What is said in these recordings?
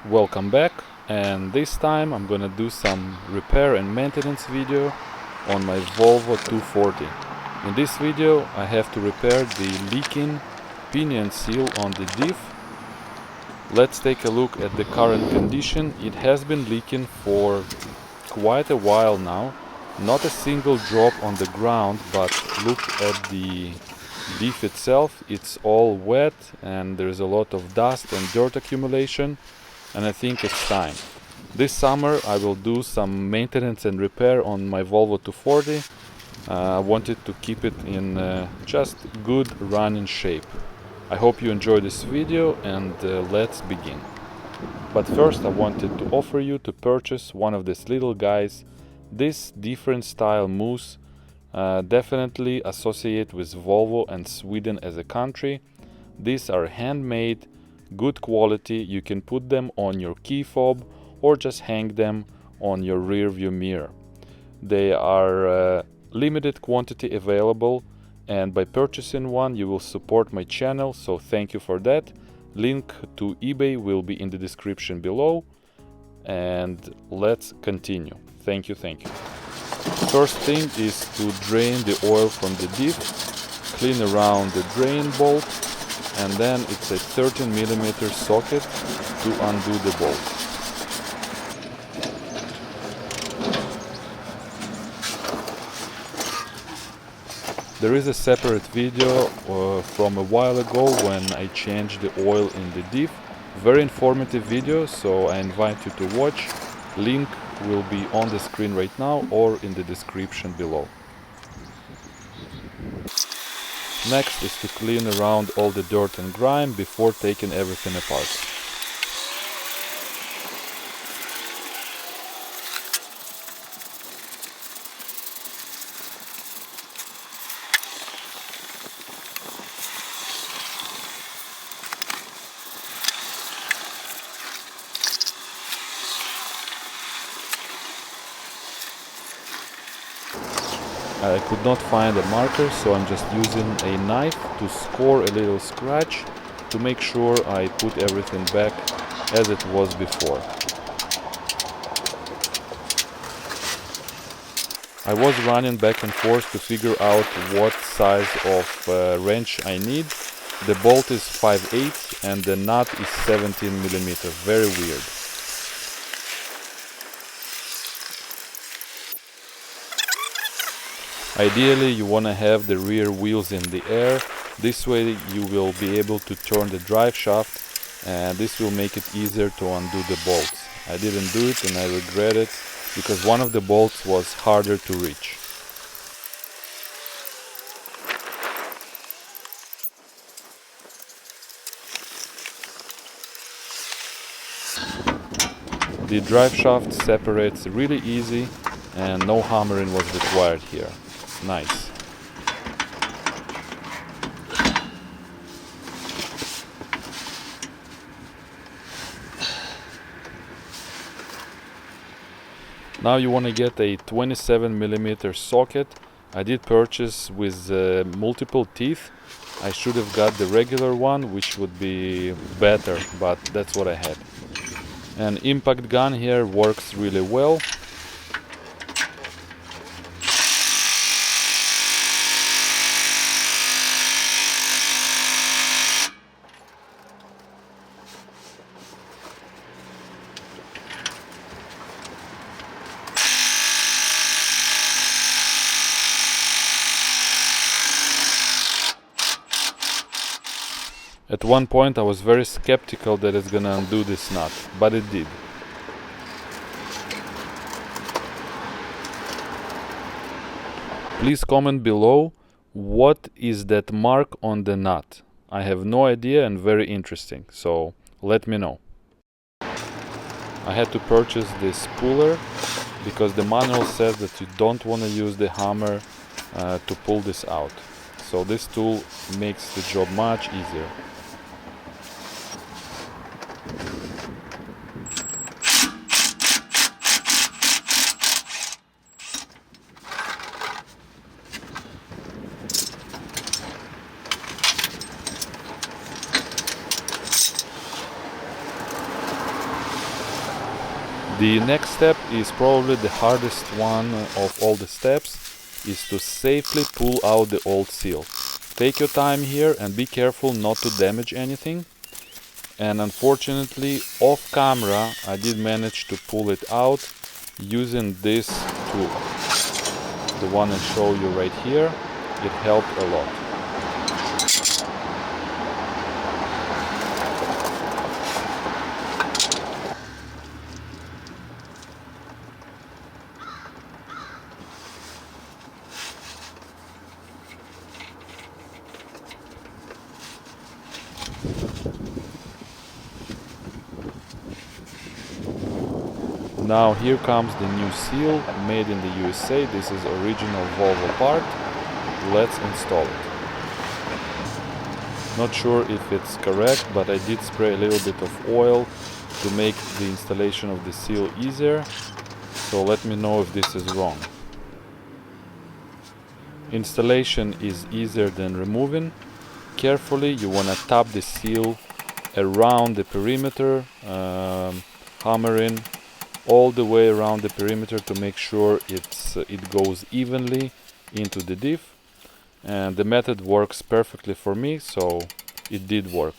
Welcome back, and this time I'm gonna do some repair and maintenance video on my Volvo 240. In this video I have to repair the leaking pinion seal on the diff. Let's take a look at the current condition. It has been leaking for quite a while now. Not a single drop on the ground, but look at the diff itself. It's all wet and there's a lot of dust and dirt accumulation, and I think it's time. This summer I will do some maintenance and repair on my Volvo 240. I wanted to keep it in just good running shape. I hope you enjoy this video, and let's begin. But first I wanted to offer you to purchase one of these little guys. This different style moose definitely associate with Volvo and Sweden as a country. These are handmade, good quality. You can put them on your key fob or just hang them on your rear view mirror. They are limited quantity available, and by purchasing one you will support my channel, so thank you for that. Link to eBay will be in the description below, and let's continue. Thank you. First thing is to drain the oil from the diff, clean around the drain bolt, and then it's a 13mm socket to undo the bolt. There is a separate video from a while ago when I changed the oil in the diff. Very informative video, so I invite you to watch. Link will be on the screen right now or in the description below. Next is to clean around all the dirt and grime before taking everything apart. I could not find a marker, so I'm just using a knife to score a little scratch to make sure I put everything back as it was before. I was running back and forth to figure out what size of wrench I need. The bolt is 5/8 and the nut is 17mm. Very weird. Ideally you want to have the rear wheels in the air. This way you will be able to turn the drive shaft, and this will make it easier to undo the bolts. I didn't do it and I regret it, because one of the bolts was harder to reach. The drive shaft separates really easy and no hammering was required here. Nice. Now you want to get a 27mm socket. I did purchase with multiple teeth. I should have got the regular one, which would be better, but that's what I had. An impact gun here works really well. At one point I was very skeptical that it's gonna undo this nut, but it did. Please comment below, what is that mark on the nut? I have no idea and very interesting, so let me know. I had to purchase this puller because the manual says that you don't want to use the hammer to pull this out. So this tool makes the job much easier. The next step is probably the hardest one of all the steps, is to safely pull out the old seal. Take your time here and be careful not to damage anything. And unfortunately, off camera, I did manage to pull it out using this tool. The one I show you right here, it helped a lot. Now here comes the new seal, made in the USA. This is original Volvo part. Let's install it. Not sure if it's correct, but I did spray a little bit of oil to make the installation of the seal easier. So let me know if this is wrong. Installation is easier than removing. Carefully, you want to tap the seal around the perimeter, hammering all the way around the perimeter to make sure it goes evenly into the diff. And the method works perfectly for me, so it did work.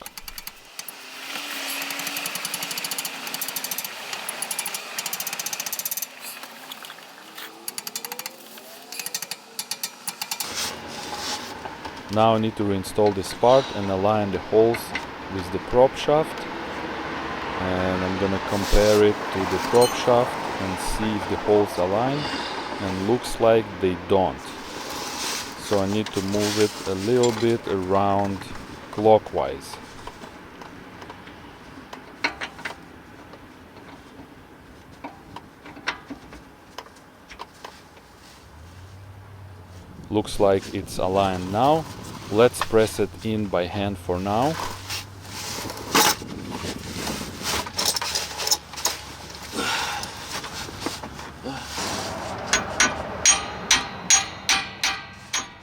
Now I need to reinstall this part and align the holes with the prop shaft. And I'm gonna compare it to the prop shaft and see if the holes align, and looks like they don't. So I need to move it a little bit around clockwise. Looks like it's aligned now. Let's press it in by hand for now.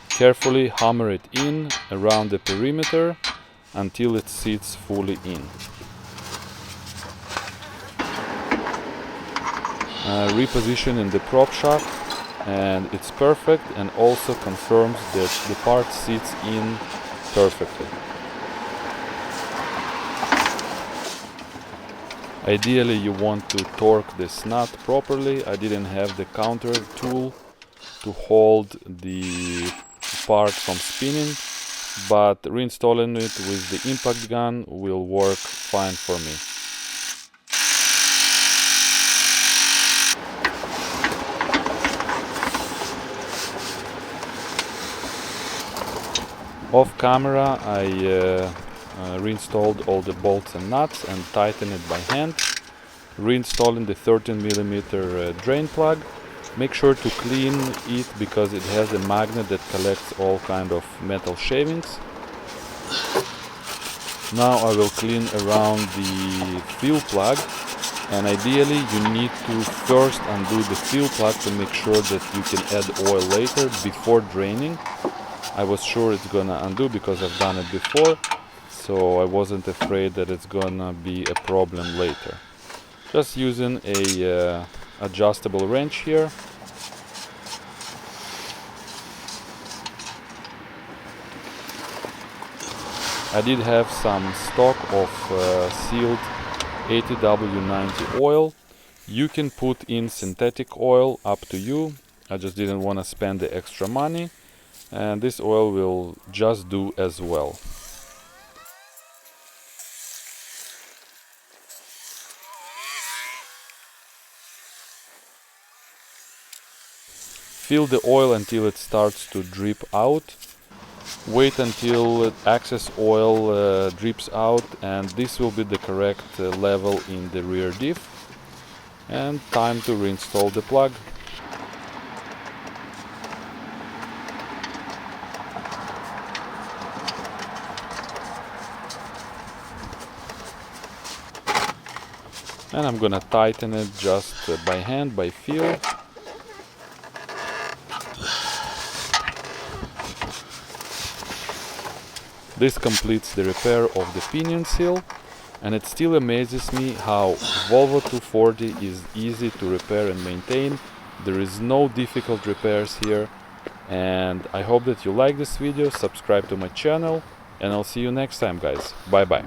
Carefully hammer it in around the perimeter until it sits fully in. Repositioning the prop shaft, and it's perfect, and also confirms that the part sits in perfectly. Ideally you want to torque this nut properly. I didn't have the counter tool to hold the part from spinning, but reinstalling it with the impact gun will work fine for me. Off camera I reinstalled all the bolts and nuts and tightened it by hand. Reinstalling the 13mm drain plug. Make sure to clean it because it has a magnet that collects all kind of metal shavings. Now I will clean around the fuel plug, and ideally you need to first undo the fuel plug to make sure that you can add oil later before draining. I was sure it's gonna undo because I've done it before, so I wasn't afraid that it's gonna be a problem later. Just using a adjustable wrench here. I did have some stock of sealed 80W90 oil. You can put in synthetic oil, up to you. I just didn't want to spend the extra money, and this oil will just do as well. Fill the oil until it starts to drip out. Wait until excess oil drips out, and this will be the correct level in the rear diff. And time to reinstall the plug. And I'm gonna tighten it just by hand, by feel. This completes the repair of the pinion seal. And it still amazes me how Volvo 240 is easy to repair and maintain. There is no difficult repairs here. And I hope that you like this video, subscribe to my channel, and I'll see you next time, guys. Bye bye.